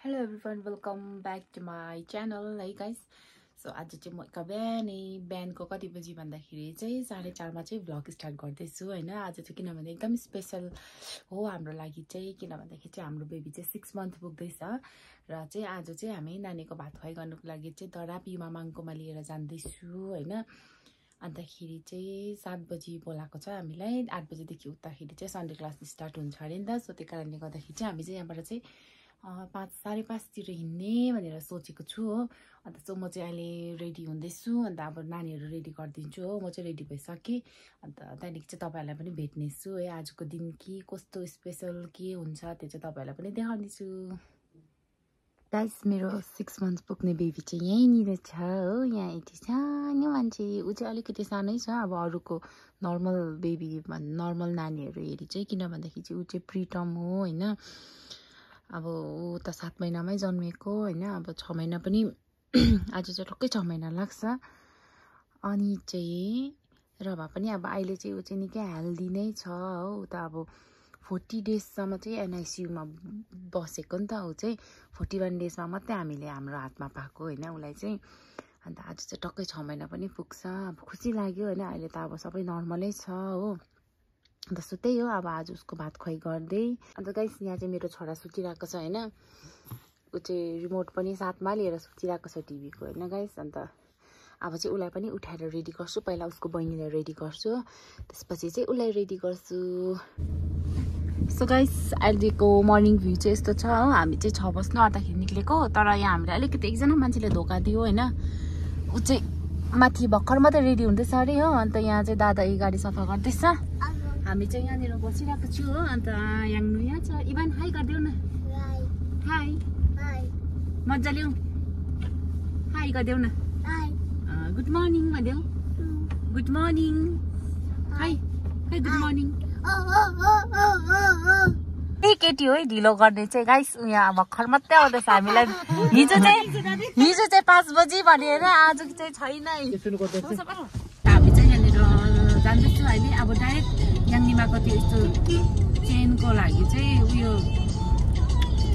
Hello everyone, welcome back to my channel. Hey guys, so आज चाहिँ म बिहानको कति बजी भन्दाखेरि चाहिँ 4:30 मा चाहिँ भ्लग स्टार्ट गर्दैछु हैन। आज चाहिँ किनभने एकदम स्पेशल हो हाम्रो लागि चाहिँ, किन भन्दाखेरि चाहिँ हाम्रो बेबी चाहिँ 6 मन्थ पुग्दैछ र चाहिँ आज चाहिँ हामी नानीको भात खुवाइ गर्नुको लागि चाहिँ दराप युमा माङकोमा लिएर जान्दैछु हैन। अन्तखेरि चाहिँ 7 बजी बोलाएको छ हामीलाई। 8 बजेदेखि उताखेरि चाहिँ सन्डे क्लास स्टार्ट हुन्छ अरे नि त। सो त्यही कारणले गर्दाखेरि चाहिँ हामी चाहिँ यहाँबाट चाहिँ 5 साढे 5 तिर हिँड्ने भनेर सोचेको छु हो। अन्त सो म चाहिँ अहिले रेडी हुँदैछु। अन्त अब नानीहरू रेडी गरिदिन्छु हो। म चाहिँ रेडी भइसकेँ। अन्त त्यहाँदेखि चाहिँ तपाईँहरूलाई पनि भेट्नेछु है। आजको दिन के कस्तो स्पेसल के हुन्छ त्यो चाहिँ तपाईँहरूलाई पनि देखाउनेछु। गाइस, मेरो 6 मन्थ पुग्ने बेबी चाहिँ यहीँनिर छ हो। यहाँ यति सानो मान्छे, ऊ चाहिँ अलिकति सानै छ। अब अरूको नर्मल बेबी नर्मल नानीहरू हेरी चाहिँ, किन भन्दाखेरि चाहिँ ऊ चाहिँ प्रिटर्म हो होइन। अब ऊ त 7 महिनामै जन्मेको होइन। अब 6 महिना पनि आज चाहिँ टक्कै 6 महिना लाग्छ। अनि चाहिँ र भए पनि अब अहिले चाहिँ ऊ चाहिँ निकै हेल्दी नै छ हो। ऊ त अब 40 डेजसम्म चाहिँ एनआइसियुमा बसेको नि त। ऊ चाहिँ 41 डेजमा मात्रै हामीले हाम्रो हातमा पाएको होइन उसलाई चाहिँ। अन्त आज चाहिँ टक्कै 6 महिना पनि पुग्छ। अब खुसी लाग्यो होइन। अहिले त अब सबै नर्मलै छ हो। अन्त सो त्यही हो, अब आज उसको भात खुवाइ गर्दै। अन्त गाइस, यहाँ चाहिँ मेरो छोरा सुतिरहेको छ होइन। ऊ चाहिँ रिमोट पनि साथमा लिएर सुतिरहेको छ टिभीको होइन गाइस। अन्त अब चाहिँ उसलाई पनि उठाएर रेडी गर्छु। पहिला उसको बहिनीलाई रेडी गर्छु, त्यसपछि चाहिँ उसलाई रेडी गर्छु। सो गाइस, अहिलेको मर्निङ भ्यू चाहिँ यस्तो छ हो। हामी चाहिँ 6 बज्नु आँट्दाखेरि निक्लेको, तर यहाँ हामीले अलिकति एकजना मान्छेले धोका दियो होइन। ऊ चाहिँ माथि भर्खर मात्रै रेडी हुँदैछ अरे हो। अन्त यहाँ चाहिँ दादा यी गाडी सफा गर्दैछ, हामी चाहिँ यहाँनिर बसिरहेको छु हो। अन्त याङ्नु यहाँ छ। इभान हाई गरिदेऊ न। हाई मजाले हाई गरिदेऊ न। गुड मर्निङ भनिदेऊ। Good morning. Hi hi good morning. ए केटी हो है ढिलो गर्ने चाहिँ गाइस। यहाँ भर्खर मात्रै आउँदैछ हामीलाई। हिजो चाहिँ 5 बजी भनेर आज चाहिँ छैन। हामी चाहिँ यहाँनिर जान्दैछु अहिले। अब डाइरेक्ट याङ्निमाको त्यो यस्तो चेनको लागि चाहिँ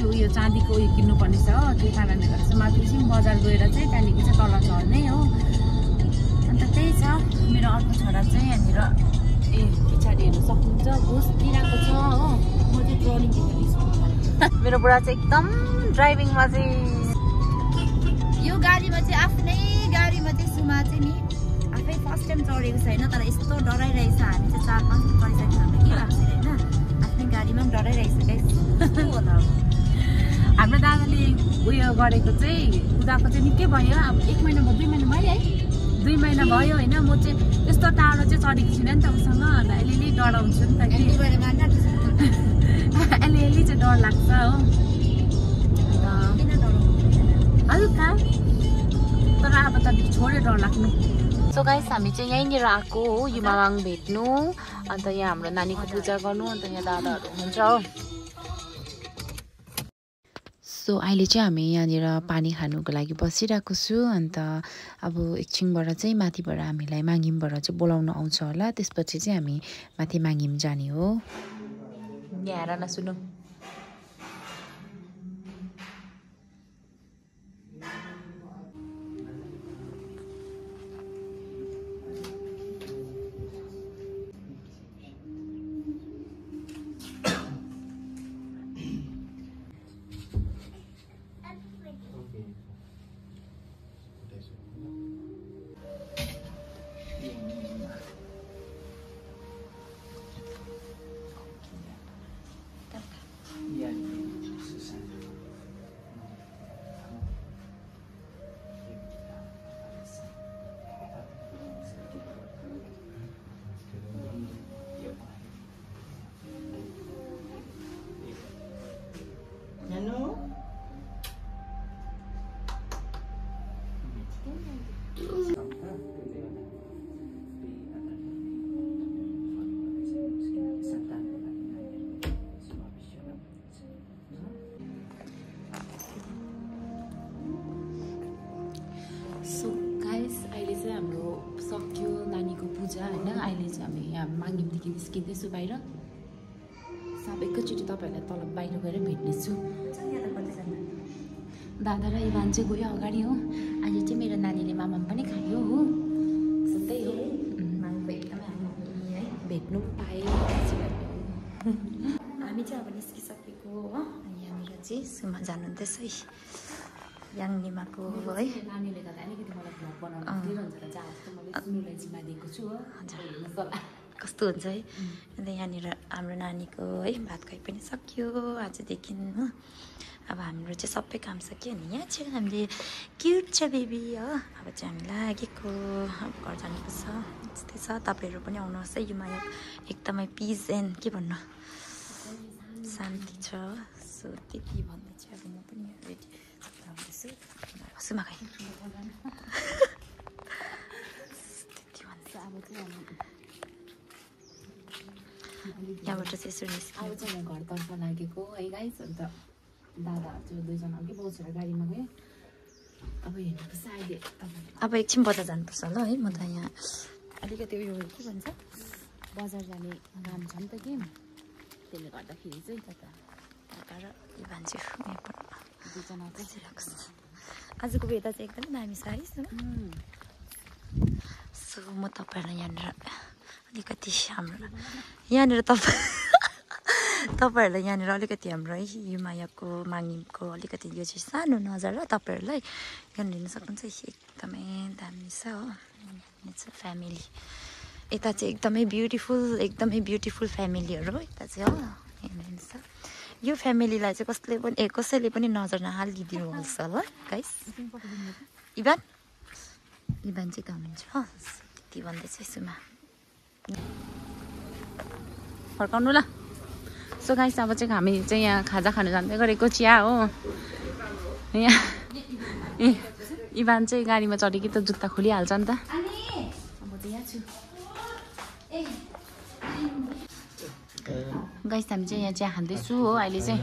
उयो चाँदीको उयो किन्नुपर्ने छ हो। त्यो कारणले गर्दा चाहिँ माथि एकछिन बजार गएर चाहिँ त्यहाँदेखि चाहिँ तल झर्ने हो। अन्त त्यही छ। मेरो अर्को छोरा चाहिँ यहाँनिर पछाडि हेर्नु सक्नुहुन्छ घुस दिइरहेको छ हो। म चाहिँ ड्रोनिङ दिँदैछु। मेरो बुढा चाहिँ एकदम ड्राइभिङमा चाहिँ, यो गाडीमा चाहिँ आफ्नै गाडीमा चाहिँ सुमा चाहिँ नि आफै फर्स्ट टाइम चढेको छैन, तर यस्तो डराइरहेछ। हामी चाहिँ 4-5 चढिसक्यो, हाम्रो के लाग्छ होइन। आफ्नै गाडीमा पनि डराइरहेछ गाइस। हाम्रो दादाले उयो गरेको चाहिँ कुदाएको चाहिँ निकै भयो। अब 1 महिना भयो, 2 महिना भयो है। 2 महिना भयो होइन। म चाहिँ त्यस्तो टाढो चाहिँ चढेको छुइनँ नि त उसँग। अन्त अलिअलि डराउँछु नि त कि अलिअलि चाहिँ डर लाग्छ हो। हल्का, तर अब त छोड्यो डर लाग्नु। सो गाइस, हामी चाहिँ यहीँनिर आएको हो युमा माङ भेट्नु। अन्त यहाँ हाम्रो नानीको पूजा गर्नु। अन्त यहाँ दादाहरू हुनुहुन्छ हो। सो अहिले चाहिँ हामी यहाँनिर पानी खानुको लागि बसिरहेको छु। अन्त अब एकछिनबाट चाहिँ माथिबाट हामीलाई माङ्गिमबाट चाहिँ बोलाउनु आउँछ होला। त्यसपछि चाहिँ हामी माथि माङ्गिम जाने हो। यहाँ हेर न, सुन्नु। सो गाइस, अहिले चाहिँ हाम्रो सक्यो नानीको पूजा होइन। अहिले चाहिँ हामी यहाँ माङ्गिमदेखि निस्किँदैछु बाहिर। सब एकैचोटि तपाईँहरूलाई तल बाहिर गएर भेट्नेछु। दादा र इभान चाहिँ गयो अगाडि हो। आज चाहिँ मेरो नानीले मामा पनि खायो हो। सुत्दै हो। मामाको एकदमै हामी है भेट्नु पाएँ। हामी चाहिँ अब निस्किसकेको हो। यहाँनिर चाहिँ सुमा जानुहुँदैछ है याङनिमाको है। नानीले गर्दा अलिकति मलाई भ्लग बनाउनु दिइरहन्छ र चाहिँ आज त मैले सुनुलाई जिम्मा दिएको छु हो। कस्तो हुन्छ है। अन्त यहाँनिर हाम्रो नानीको है भात खुवाइ पनि सक्यो आजदेखि हो। अब हाम्रो चाहिँ सबै काम सक्यो नि यहाँ चाहिँ हामीले क्युट छ बेबी हो। अब चाहिँ हामी लागेको अब घर जानुपर्छ यस्तै छ। तपाईँहरू पनि आउनुहोस् है। युमाया एकदमै पिस एन्ड के भन्नु शान्ति छ। सो त्यति भन्दै चाहिँ अब म पनि रेडी आउँदैछु। सुमा खाइ त्यति भन्दै अब चाहिँ यहाँबाट चाहिँ यसरी निस्क्यो। अब चाहिँ म घरतर्फ लागेको है गाइस। अन्त दादाहरू चाहिँ दुईजना अघि बसेर गाडीमा गयो। अब हेर्नुपर्छ अहिले अब एकछिन बजार जानुपर्छ ल है। म त यहाँ अलिकति उयो के भन्छ बजार जाने काम छ नि त कि त्यसले गर्दाखेरि चाहिँ काका र इभान चाहिँ दुईजना बसिरहेको छ। आजको वेदर चाहिँ एकदमै दामी छ है। सो म तपाईँहरूलाई यहाँनिर अलिकति हाम्रो यहाँनिर तपाईँहरूलाई यहाँनिर अलिकति हाम्रो है युमायाको माङिमको अलिकति यो चाहिँ सानो नजारा तपाईँहरूलाई यहाँ लिन सक्नुहुन्छ। एकदमै दामी छ हो। फ्यामिली यता चाहिँ एकदमै ब्युटिफुल फ्यामिलीहरू हो यता चाहिँ हो। हेर्नुहुन्छ यो फ्यामिलीलाई चाहिँ कसैले पनि नजर नहालिदिनु होस् ल गाइस। इभान चाहिँ त हुनुहुन्छ हो। त्यति भन्दै चाहिँ सुमा फर्काउनु ल। सो गाइस अब चाहिँ हामी चाहिँ यहाँ खाजा खानु जाँदै गरेको चिया हो। यहाँ इभान चाहिँ गाडीमा चढेकी त जुत्ता खोलिहाल्छ नि त। अब चाहिँ यहाँ छु गाइस। हामी चाहिँ यहाँ चिया खाँदैछु हो अहिले चाहिँ।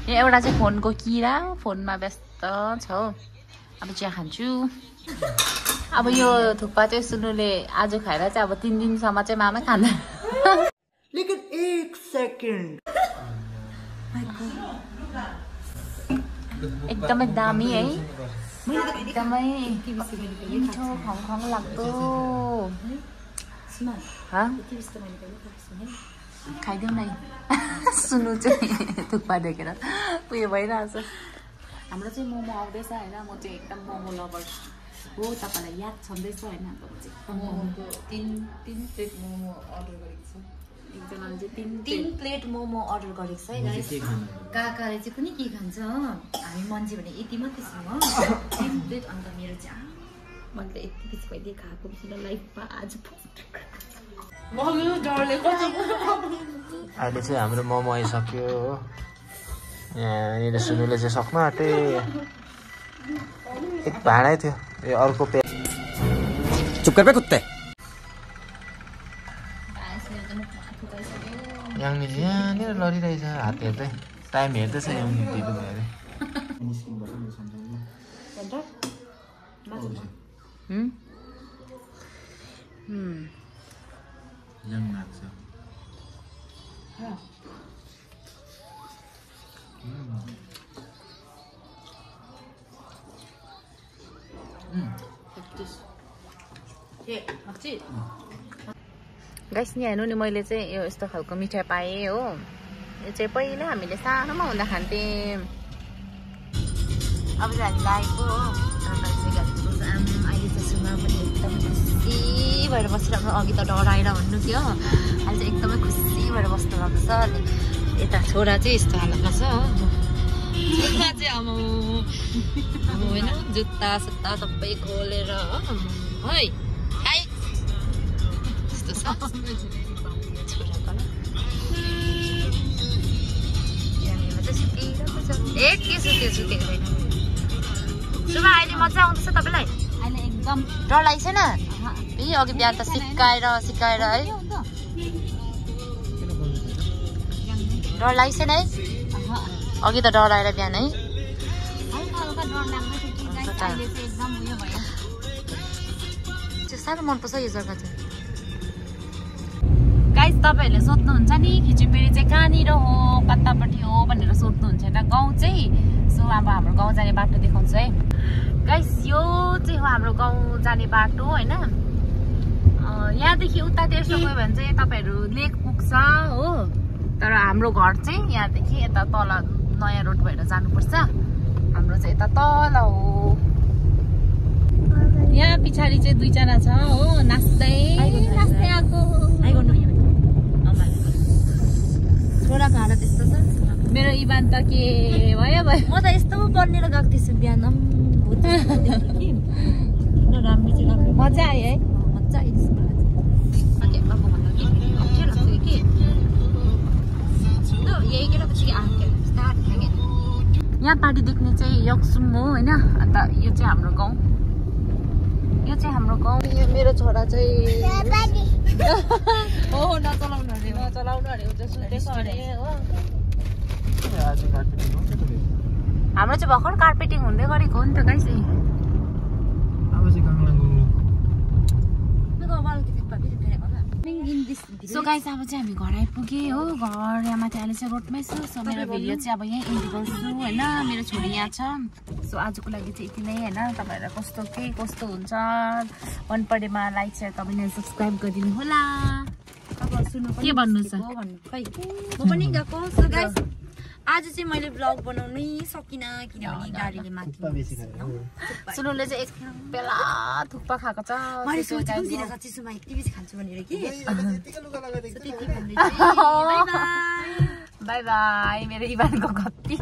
एउटा चाहिँ फोनको किरा फोनमा व्यस्त छ हो। अब चिया खान्छु। अब यो थुक्पा चाहिँ सुनुले आज खाएर चाहिँ अब 3 दिनसम्म चाहिँ मामै खाँदैन। लेकिन 1 सेकेन्ड एकदमै दामी है। एकदमै मिठो खङ लाग्दो। खाइदेऊ न सुनु चाहिँ थुक्पा देखेर उयो भइरहेछ। हाम्रो चाहिँ मोमो आउँदैछ होइन। म चाहिँ एकदम मोमो लभर हो। तपाईँलाई याद छँदैछ होइन। मोमोको 3 प्लेट मोमो अर्डर गरेको छ। एकजनाले चाहिँ 3 प्लेट मोमो अर्डर गरेको छ है गाइस। काकाले चाहिँ पनि के खान्छ हामी मान्छे भने यति मात्रै छ हो 3 प्लेट। अन्त मेरो चाहिँ मैले यति बिच कहिले खाएको थिइनँ लाइफमा आज अहिले चाहिँ हाम्रो मोमो आइसक्यो हो। यहाँनिर सुनुले चाहिँ सक्नु आँटे एक भाँडै थियो। यो अर्को पे चुप कर बे कुत्ते। यहाँनिर लडिरहेछ हात हेर्दै टाइम हेर्दैछ। यहाँनिर ढिलो भयो अरे। गाइस नि हेर्नु नि मैले चाहिँ यो यस्तो खालको मिठाई पाएँ हो। यो चाहिँ पहिला हामीले सानोमा हुँदा खान्थ्यौँ। अब चाहिँ हामी लागेको हो। अहिले चाहिँ सुमा पनि एकदमै खुसी भएर बसिरहेको। अघि त डराएर भन्नु थियो अहिले चाहिँ एकदमै खुसी भएर बस्नु भएको छ। अनि यता छोरा चाहिँ यस्तो हालतमा छ हो। जुत्ता चाहिँ अब होइन जुत्ता सुत्ता सबै खोलेर है यस्तो छ छोराको ल। यहाँनिर चाहिँ सुतिरहेको छ। के सुतेको छैन सुमा। अहिले मजा आउँदैछ तपाईँलाई? अहिले एकदम डर लागेको छैन? अघि बिहान त सिकाएर है डर लागेको छैन है? अघि त डराएर बिहान है साह्रो मनपर्छ यो जग्गा चाहिँ। गाइस तपाईहरुले सोध्नुहुन्छ नि खिचिपेरी चाहिँ कहाँनिर हो कतापट्टि हो भनेर सोध्नुहुन्छ हैन गाउँ चाहिँ सो अब हाम्रो गाउँ जाने बाटो देखाउँछु है गाइस यो चाहिँ हो हाम्रो गाउँ जाने बाटो हैन यहाँदेखि उता तेर्सो गयो भने चाहिँ तपाईहरु लेक पुग्छ हो तर हाम्रो घर चाहिँ यहाँदेखि यता तल नयाँ रोड भएर जानुपर्छ हाम्रो चाहिँ यता तल हो यहाँ पछाडि चाहिँ दुईजना छ हो नाच्दै आएको छोराको हालत यस्तो छ मेरो इभान त के भयो म त यस्तो बनेर गएको थिएछु बिहान मजा आयो है मजा आयो यहाँ पार्टी देख्ने चाहिँ यक्सुम हो हैन अन्त यो चाहिँ हाम्रो गाउँ यो चाहिँ हाम्रो गाउँ मेरो छोरा चाहिँ हो नचलाउनु अरे सुतेको अरे हो हाम्रो चाहिँ भर्खर कार्पेटिङ हुँदै गरेको हो नि त गाइस सो गाइस अब चाहिँ हामी घर आइपुगे हो घर यहाँ माथि अहिले चाहिँ रोडमै छु सो मेरो भिडियो चाहिँ अब यहीँ एन्ड गर्छु होइन मेरो छोरी यहाँ छ सो आजको लागि चाहिँ यति नै होइन तपाईँहरूलाई कस्तो हुन्छ मन परेमा like share comment and subscribe गरिदिनु होला के भन्नु छ म पनि गएको सो गाइस आज चाहिँ मैले भ्लग बनाउनै सकिनँ किनभने गाडीले माथि सुनुले चाहिँ एक बेला थुक्पा खाएको छ मैले सोचेको थिइनँ चिसोमा यति बेसी खान्छु भनेर कि बाई बाई मेरो इभानको कति